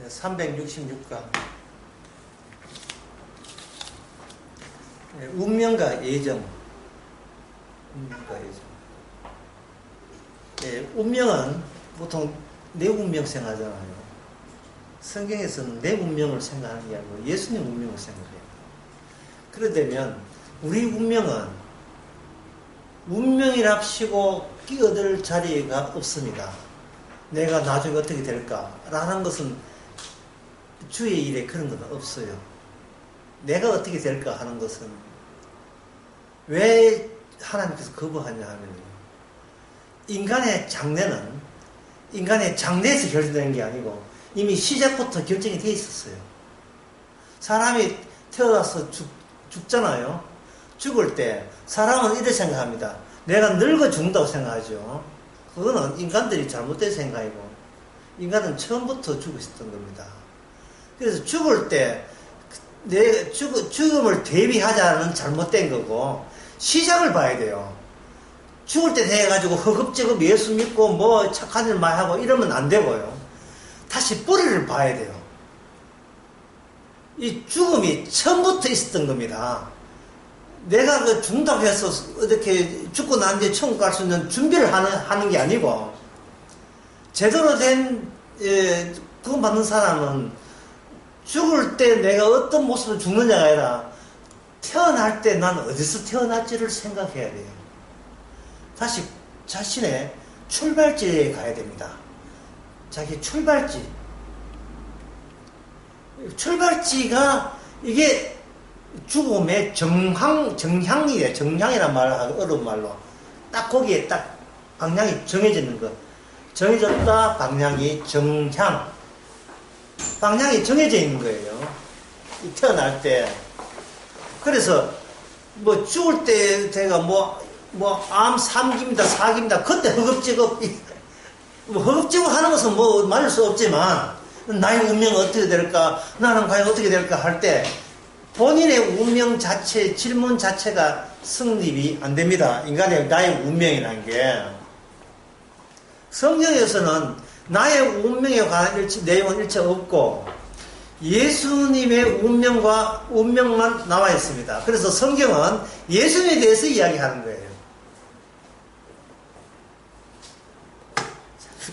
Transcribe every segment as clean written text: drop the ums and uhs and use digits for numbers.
366강 운명과 예정. 운명은 보통 내 운명 생각하잖아요. 성경에서는 내 운명을 생각하는 게 아니고 예수님 운명을 생각해요. 그러다면 우리 운명은 운명이랍시고 끼어들 자리가 없습니다. 내가 나중에 어떻게 될까라는 것은 주의 일에 그런 건 없어요. 내가 어떻게 될까 하는 것은 왜 하나님께서 거부하냐 하면요, 인간의 장래는 인간의 장래에서 결정되는 게 아니고 이미 시작부터 결정이 돼 있었어요. 사람이 태어나서 죽잖아요. 죽을 때 사람은 이렇게 생각합니다. 내가 늙어 죽는다고 생각하죠. 그거는 인간들이 잘못된 생각이고, 인간은 처음부터 죽고 있었던 겁니다. 그래서 죽을 때 내 죽음을 대비하자는 잘못된 거고, 시작을 봐야 돼요. 죽을 때 돼가지고 허겁지겁 예수 믿고 뭐 착한 일 많이 하고 이러면 안 되고요. 다시 뿌리를 봐야 돼요. 이 죽음이 처음부터 있었던 겁니다. 내가 그 죽는다고 해서 어떻게 죽고 난 뒤에 천국 갈 수 있는 준비를 하는 게 아니고, 제대로 된 구원 받는 사람은 죽을 때 내가 어떤 모습으로 죽느냐가 아니라 태어날 때 난 어디서 태어날지를 생각해야 돼요. 다시 자신의 출발지에 가야 됩니다. 자기 출발지가 이게 죽음의 정향이에요. 정향이란 말을 하고, 어려운 말로. 딱 거기에 딱 방향이 정해지는 거. 정해졌다, 방향이 정향. 방향이 정해져 있는 거예요. 태어날 때. 그래서, 뭐, 죽을 때, 제가 암 3기입니다, 4기입니다. 그때 허겁지겁, 허겁지겁 하는 것은 뭐, 말릴 수 없지만, 나의 운명은 어떻게 될까? 나는 과연 어떻게 될까? 할 때, 본인의 운명 자체, 질문 자체가 성립이 안 됩니다. 나의 운명이라는 게. 성경에서는 나의 운명에 관한 내용은 일체 없고, 예수님의 운명만 나와 있습니다. 그래서 성경은 예수님에 대해서 이야기하는 거예요.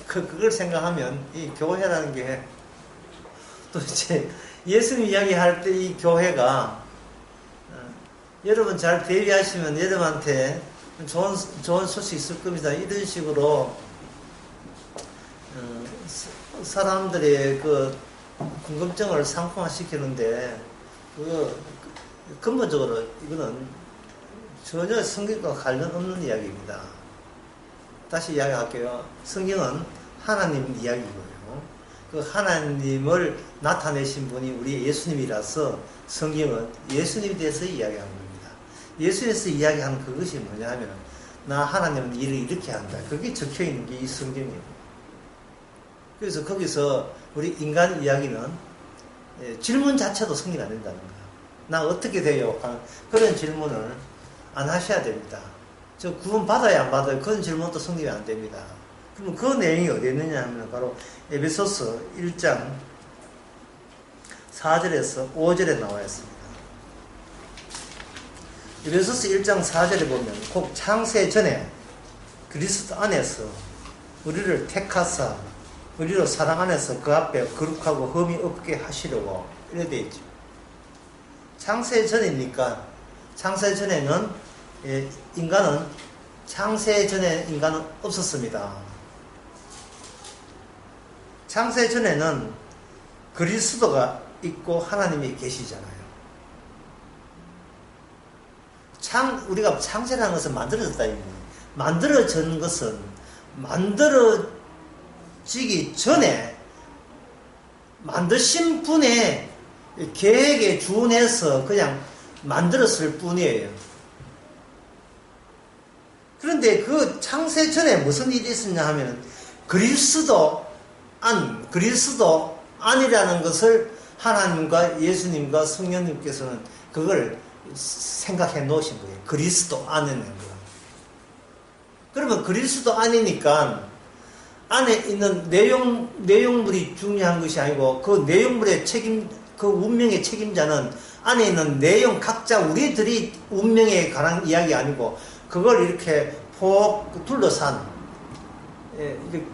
그걸 생각하면 이 교회라는 게 도대체 예수님 이야기할 때 이 교회가, 여러분 잘 대비하시면 여러분한테 좋은 소식 있을 겁니다. 이런 식으로 사람들의 그 궁금증을 상품화시키는데, 근본적으로 이거는 전혀 성경과 관련 없는 이야기입니다. 다시 이야기할게요. 성경은 하나님 이야기고요. 그 하나님을 나타내신 분이 우리 예수님이라서 성경은 예수님에 대해서 이야기하는 겁니다. 예수님에서 이야기하는 그것이 뭐냐 하면, 나 하나님은 일을 이렇게 한다. 그게 적혀 있는 게 이 성경이에요. 그래서 거기서 우리 인간 이야기는 질문 자체도 성립 안 된다는 거예요. 나 어떻게 돼요? 그런 질문을 안 하셔야 됩니다. 저 구원 받아야 안 받아요? 그런 질문도 성립이 안 됩니다. 그럼 그 내용이 어디에 있느냐 하면 바로 에베소서 1장 4절에서 5절에 나와 있습니다. 에베소서 1장 4절에 보면, 곧 창세 전에 그리스도 안에서 우리를 택하사 우리로 사랑 안에서 그 앞에 거룩하고 흠이 없게 하시려고, 이렇게 되어 있죠. 창세 전이니까, 창세 전에는 창세 전에 인간은 없었습니다. 창세 전에는 그리스도가 있고 하나님이 계시잖아요. 우리가 창세라는 것은 만들어졌다. 만들어진 것은 만들어지기 전에 만드신 분의 계획에 준해서 그냥 만들었을 뿐이에요. 그런데 그 창세 전에 무슨 일이 있었냐 하면, 그리스도 안이라는 것을 하나님과 예수님과 성령님께서는 그걸 생각해 놓으신 거예요. 그리스도 안이라는 거. 그러면 그리스도 안이니까 안에 있는 내용물이 중요한 것이 아니고 그 내용물의 그 운명의 책임자는 안에 있는 내용 각자 우리들이 운명에 관한 이야기 아니고 그걸 이렇게 폭 둘러싼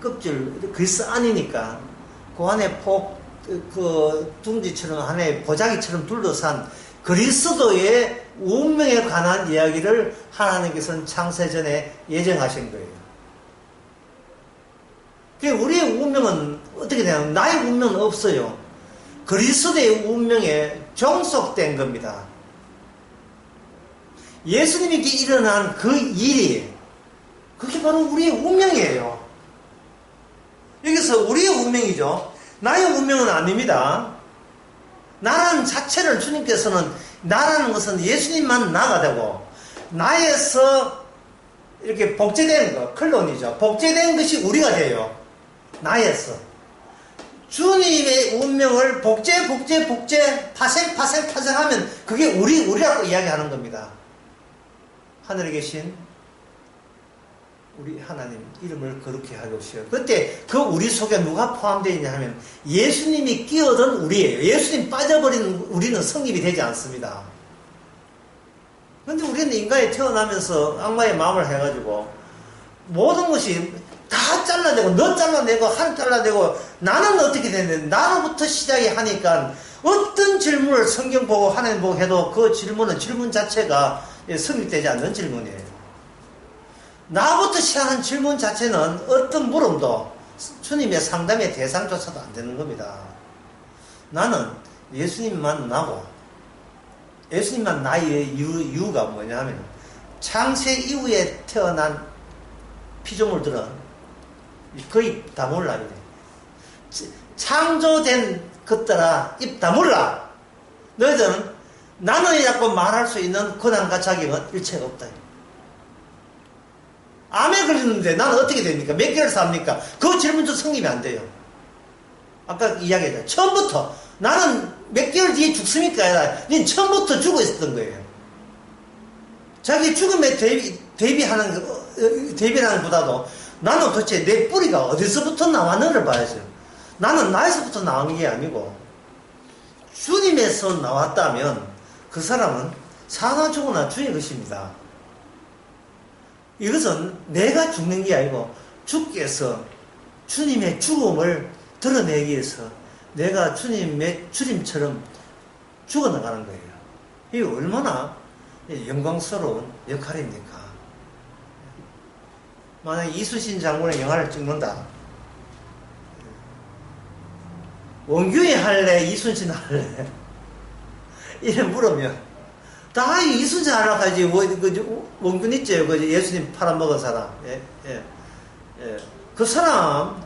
껍질 그리스 안이니까 그 안에 그 둥지처럼 안에 보자기처럼 둘러싼 그리스도의 운명에 관한 이야기를 하나님께서는 창세전에 예정하신 거예요. 우리의 운명은 어떻게 되냐면 나의 운명은 없어요. 그리스도의 운명에 종속된 겁니다. 예수님에게 일어난 그 일이 그게 바로 우리의 운명이에요. 여기서 우리의 운명이죠. 나의 운명은 아닙니다. 나라는 자체를 주님께서는 나라는 것은 예수님만 나가 되고 나에서 이렇게 복제된 것, 클론이죠. 복제된 것이 우리가 돼요. 나에서. 주님의 운명을 파생하면 그게 우리라고 이야기하는 겁니다. 하늘에 계신 우리 하나님 이름을 거룩히 하옵시오. 그때 그 우리 속에 누가 포함되어 있냐 하면 예수님이 끼어든 우리예요. 예수님 빠져버린 우리는 성립이 되지 않습니다. 그런데 우리는 인간이 태어나면서 악마의 마음을 해가지고 모든 것이 다 잘라내고 너 잘라내고 하늘 잘라내고 나는 어떻게 되는데 나로부터 시작이 하니까 어떤 질문을 성경 보고 하나님 보고 해도 그 질문 자체가 성립되지 않는 질문이에요. 나부터 시작한 질문 자체는 어떤 물음도 주님의 상담의 대상조차도 안 되는 겁니다. 나는 예수님만 나고 예수님만 나의 이유가 뭐냐 하면 창세 이후에 태어난 피조물들은 거의 다 몰라. 창조된 것들아 입 다물라. 너희들은 나는이라고 말할 수 있는 권한과 자격은 일체가 없다. 암에 걸렸는데 나는 어떻게 됩니까? 몇 개월 삽니까? 그 질문도 성립이 안 돼요. 아까 이야기했잖아요. 처음부터 나는 몇 개월 뒤에 죽습니까? 아니라 넌 처음부터 죽어 있었던 거예요. 자기 죽음에 대비하는 보다도 나는 도대체 내 뿌리가 어디서부터 나왔는지를 봐야죠. 나는 나에서부터 나온 게 아니고 주님에서 나왔다면 그 사람은 사나 죽으나 주의 것입니다. 이것은 내가 죽는 게 아니고 주께서 주님의 죽음을 드러내기 위해서 내가 주님처럼 죽어나가는 거예요. 이게 얼마나 영광스러운 역할입니까? 만약 이순신 장군의 영화를 찍는다. 원균이 할래? 이순신 할래? 이래 물으면 다 이순신 하라고 하지. 원균 있죠? 예수님 팔아먹은 사람. 그 사람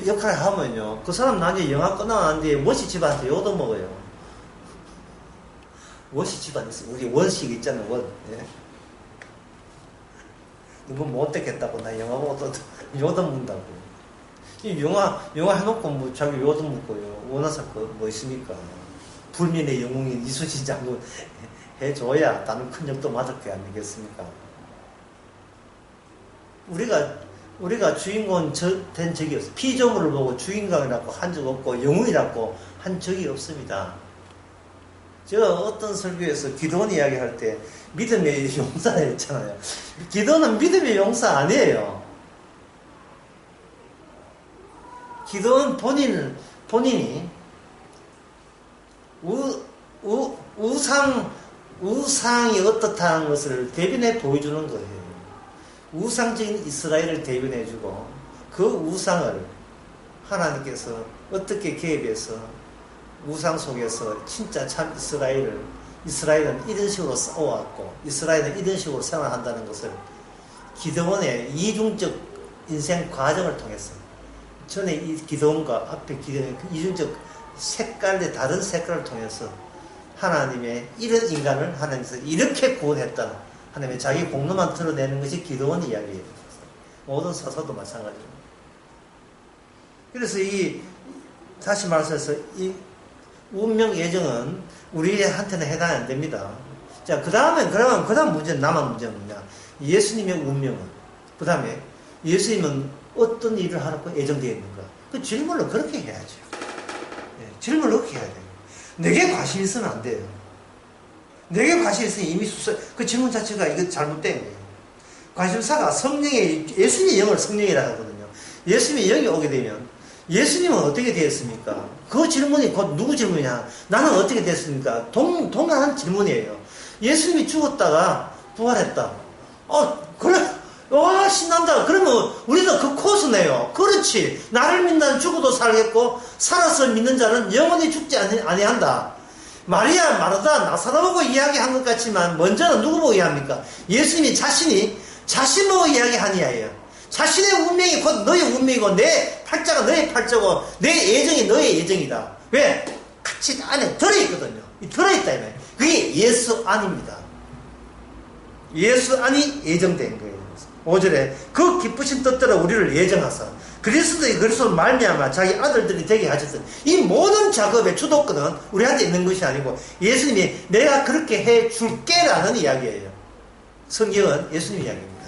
역할을 하면요. 그 사람 나중에 영화 끝나는 뒤에 원씨 집안한테 욕도 먹어요. 원씨 집안 있어. 우리 원식 있잖아요. 원. 누구 못되겠다고 나 영화 보고 또 욕도 먹는다고. 이 영화 해놓고 뭐 자기 욕도 먹고요. 원하사 뭐 있습니까? 불민의 영웅인 이순신 장군 해줘야 나는 큰 역도 맞을 게 아니겠습니까? 우리가 주인공 된 적이 없어요. 피조물을 보고 주인공이라고 한 적 없고 영웅이라고 한 적이 없습니다. 제가 어떤 설교에서 기도원 이야기할 때 믿음의 용사 했잖아요. 기도는 믿음의 용사 아니에요. 기도는 본인이 우상이 어떻다는 것을 대변해 보여주는 거예요. 우상적인 이스라엘을 대변해주고 그 우상을 하나님께서 어떻게 개입해서 우상 속에서 진짜 참 이스라엘은 이런 식으로 싸워왔고 이스라엘은 이런 식으로 생활한다는 것을 기드온의 이중적 인생 과정을 통해서 전에 이 기드온과 앞에 기드온의 이중적 다른 색깔을 통해서 하나님의 이런 인간을 하나님께서 이렇게 구원했다. 하나님의 자기 공로만 드러내는 것이 기드온 이야기예요. 모든 사사도 마찬가지입니다. 그래서 다시 말해서 이 운명 예정은 우리한테는 해당이 안 됩니다. 자, 그다음 문제는 남은 문제는 뭐냐? 예수님의 운명은. 그 다음에 예수님은 어떤 일을 하라고 예정되어 있는가? 그 질문을 그렇게 해야죠. 예, 질문을 그렇게 해야 돼요. 내게 관심 있으면 안 돼요. 내게 관심 있으면 이미 그 질문 자체가 이거 잘못된 거예요. 관심사가 예수님의 영을 성령이라 하거든요. 예수님의 영이 오게 되면, 예수님은 어떻게 되었습니까? 그 질문이 곧 누구 질문이냐? 나는 어떻게 됐습니까? 동일한 질문이에요. 예수님이 죽었다가 부활했다. 그래. 와, 신난다. 그러면 우리도 그 코스네요. 그렇지. 나를 믿는 죽어도 살겠고, 살아서 믿는 자는 영원히 죽지 아니한다. 마리아, 마르다, 나사로 보고 이야기한 것 같지만, 먼저는 누구 보고 이야기합니까? 예수님이 자신 보고 이야기한 이야기예요. 자신의 운명이 곧 너의 운명이고, 내 팔자가 너의 팔자고, 내 예정이 너의 예정이다. 왜? 같이 안에 들어있거든요. 들어있다, 이거예요. 그게 예수 안입니다. 예수 안이 예정된 거예요. 5절에 그 기쁘신 뜻대로 우리를 예정하사 그리스도의 그리스도로 말미암아 자기 아들들이 되게 하셨어요. 이 모든 작업의 주도권은 우리한테 있는 것이 아니고 예수님이 내가 그렇게 해줄게라는 이야기예요. 성경은 예수님 이야기입니다.